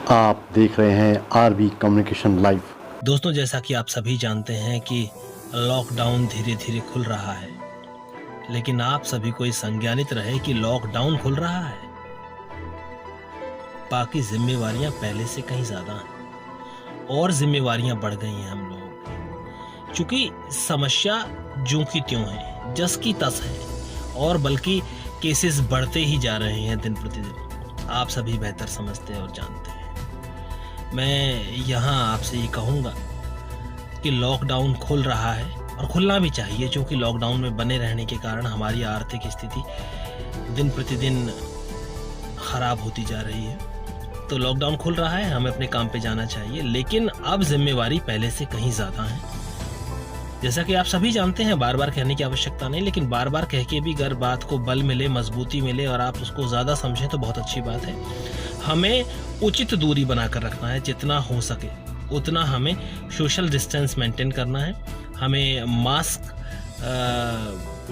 आप देख रहे हैं आरबी कम्युनिकेशन लाइव। दोस्तों, जैसा कि आप सभी जानते हैं कि लॉकडाउन धीरे धीरे खुल रहा है, लेकिन आप सभी को ये संज्ञानित रहे कि लॉकडाउन खुल रहा है, बाकी जिम्मेवारियां पहले से कहीं ज्यादा हैं और जिम्मेवारियां बढ़ गई हैं हम लोगों की। चूंकि समस्या ज्यों की त्यों है, जस की तस है और बल्कि केसेस बढ़ते ही जा रहे हैं दिन प्रतिदिन। आप सभी बेहतर समझते हैं और जानते हैं। मैं यहाँ आपसे ये कहूँगा कि लॉकडाउन खुल रहा है और खुलना भी चाहिए, क्योंकि लॉकडाउन में बने रहने के कारण हमारी आर्थिक स्थिति दिन प्रतिदिन खराब होती जा रही है। तो लॉकडाउन खुल रहा है, हमें अपने काम पे जाना चाहिए, लेकिन अब जिम्मेवारी पहले से कहीं ज़्यादा है। जैसा कि आप सभी जानते हैं, बार बार कहने की आवश्यकता नहीं, लेकिन बार बार कह के भी अगर बात को बल मिले, मजबूती मिले और आप उसको ज़्यादा समझें तो बहुत अच्छी बात है। हमें उचित दूरी बनाकर रखना है, जितना हो सके उतना हमें सोशल डिस्टेंस मेंटेन करना है। हमें मास्क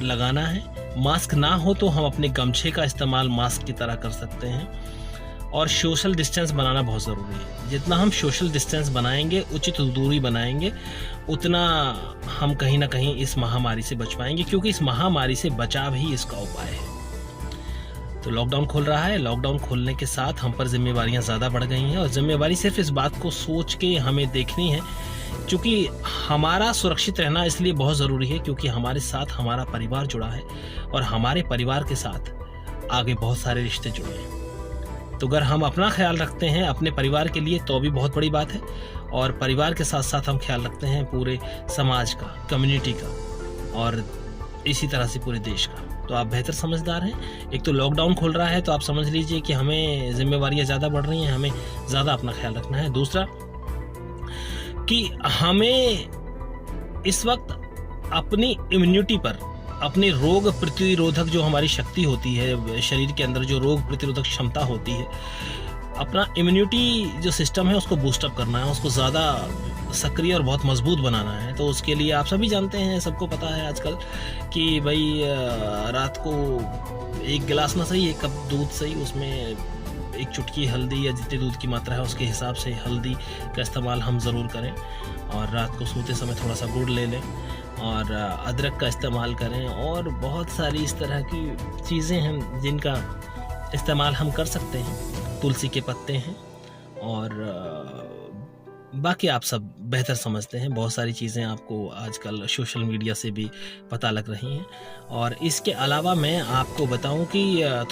लगाना है। मास्क ना हो तो हम अपने गमछे का इस्तेमाल मास्क की तरह कर सकते हैं। और सोशल डिस्टेंस बनाना बहुत ज़रूरी है। जितना हम सोशल डिस्टेंस बनाएंगे, उचित दूरी बनाएंगे, उतना हम कहीं ना कहीं इस महामारी से बच पाएंगे, क्योंकि इस महामारी से बचाव ही इसका उपाय है। तो लॉकडाउन खुल रहा है। लॉकडाउन खुलने के साथ हम पर जिम्मेवारियां ज़्यादा बढ़ गई हैं और जिम्मेवारी सिर्फ इस बात को सोच के हमें देखनी है, क्योंकि हमारा सुरक्षित रहना इसलिए बहुत ज़रूरी है क्योंकि हमारे साथ हमारा परिवार जुड़ा है और हमारे परिवार के साथ आगे बहुत सारे रिश्ते जुड़े हैं। तो अगर हम अपना ख्याल रखते हैं अपने परिवार के लिए तो भी बहुत बड़ी बात है, और परिवार के साथ साथ हम ख्याल रखते हैं पूरे समाज का, कम्युनिटी का और इसी तरह से पूरे देश का, तो आप बेहतर समझदार हैं। एक तो लॉकडाउन खुल रहा है तो आप समझ लीजिए कि हमें जिम्मेवारियां ज़्यादा बढ़ रही हैं, हमें ज़्यादा अपना ख्याल रखना है। दूसरा कि हमें इस वक्त अपनी इम्यूनिटी पर, अपनी रोग प्रतिरोधक जो हमारी शक्ति होती है, शरीर के अंदर जो रोग प्रतिरोधक क्षमता होती है, अपना इम्यूनिटी जो सिस्टम है उसको बूस्टअप करना है, उसको ज़्यादा सक्रिय और बहुत मजबूत बनाना है। तो उसके लिए आप सभी जानते हैं, सबको पता है आजकल कि भाई रात को एक गिलास ना सही, एक कप दूध सही, उसमें एक चुटकी हल्दी या जितने दूध की मात्रा है उसके हिसाब से हल्दी का इस्तेमाल हम ज़रूर करें। और रात को सोते समय थोड़ा सा गुड़ ले लें और अदरक का इस्तेमाल करें। और बहुत सारी इस तरह की चीज़ें हैं जिनका इस्तेमाल हम कर सकते हैं। तुलसी के पत्ते हैं और बाकी आप सब बेहतर समझते हैं। बहुत सारी चीज़ें आपको आजकल सोशल मीडिया से भी पता लग रही हैं। और इसके अलावा मैं आपको बताऊं कि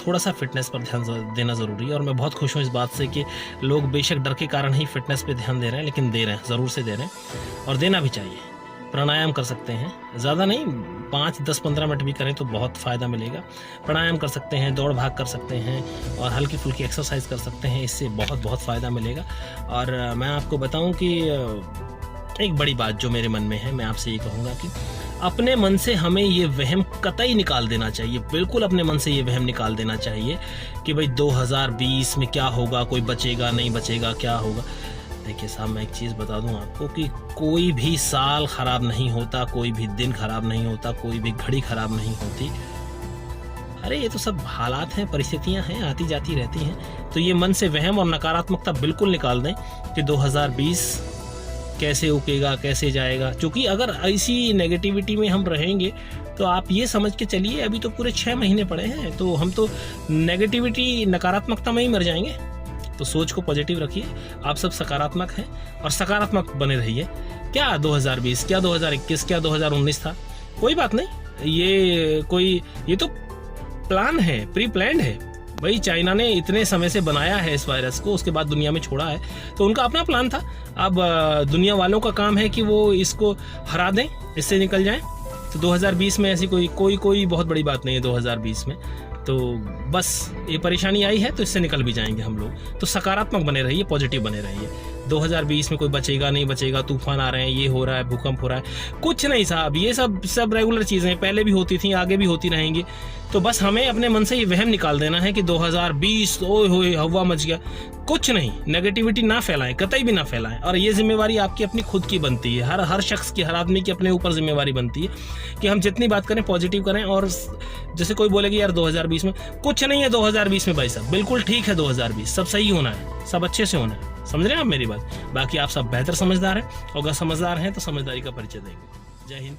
थोड़ा सा फिटनेस पर ध्यान देना ज़रूरी है। और मैं बहुत खुश हूं इस बात से कि लोग बेशक डर के कारण ही फिटनेस पे ध्यान दे रहे हैं, लेकिन दे रहे हैं, ज़रूर से दे रहे हैं और देना भी चाहिए। प्राणायाम कर सकते हैं, ज़्यादा नहीं, 5, 10, 15 मिनट भी करें तो बहुत फ़ायदा मिलेगा। प्राणायाम कर सकते हैं, दौड़ भाग कर सकते हैं और हल्की फुल्की एक्सरसाइज कर सकते हैं, इससे बहुत फ़ायदा मिलेगा। और मैं आपको बताऊं कि एक बड़ी बात जो मेरे मन में है, मैं आपसे ये कहूँगा कि अपने मन से हमें ये वहम कतई निकाल देना चाहिए। बिल्कुल अपने मन से ये वहम निकाल देना चाहिए कि भाई 2020 में क्या होगा, कोई बचेगा नहीं बचेगा, क्या होगा। देखिए साहब, मैं एक चीज़ बता दूं आपको कि कोई भी साल ख़राब नहीं होता, कोई भी दिन ख़राब नहीं होता, कोई भी घड़ी ख़राब नहीं होती। अरे ये तो सब हालात हैं, परिस्थितियां हैं, आती जाती रहती हैं। तो ये मन से वहम और नकारात्मकता बिल्कुल निकाल दें कि 2020 कैसे उकेगा, कैसे जाएगा। क्योंकि अगर ऐसी नेगेटिविटी में हम रहेंगे तो आप ये समझ के चलिए, अभी तो पूरे 6 महीने पड़े हैं, तो हम तो नेगेटिविटी, नकारात्मकता में ही मर जाएंगे। तो सोच को पॉजिटिव रखिए। आप सब सकारात्मक हैं और सकारात्मक बने रहिए। क्या 2020, क्या 2021, क्या 2019 था, कोई बात नहीं। ये तो प्लान है, प्री प्लान्ड है। भाई चाइना ने इतने समय से बनाया है इस वायरस को, उसके बाद दुनिया में छोड़ा है, तो उनका अपना प्लान था। अब दुनिया वालों का काम है कि वो इसको हरा दें, इससे निकल जाएं। तो 2020 में ऐसी कोई बहुत बड़ी बात नहीं है 2020 में। तो बस ये परेशानी आई है तो इससे निकल भी जाएंगे हम लोग। तो सकारात्मक बने रहिए, पॉजिटिव बने रहिए। 2020 में कोई बचेगा नहीं बचेगा, तूफान आ रहे हैं, ये हो रहा है, भूकंप हो रहा है, कुछ नहीं साहब। ये सब रेगुलर चीज़ें पहले भी होती थी, आगे भी होती रहेंगी। तो बस हमें अपने मन से ये वहम निकाल देना है कि 2020 ओए होए हवा मच गया। कुछ नहीं, नेगेटिविटी ना फैलाएं, कतई भी ना फैलाएं। और ये जिम्मेवारी आपकी अपनी खुद की बनती है। हर शख्स की, हर आदमी की अपने ऊपर जिम्मेवारी बनती है कि हम जितनी बात करें पॉजिटिव करें। और जैसे कोई बोलेगी यार 2020 में कुछ नहीं है, 2020 में भाई साहब बिल्कुल ठीक है, 2020 सब सही होना है, सब अच्छे से होना है। समझ रहे हैं आप मेरी बात? बाकी आप सब बेहतर समझदार हैं, और अगर समझदार हैं तो समझदारी का परिचय देंगे। जय हिंद।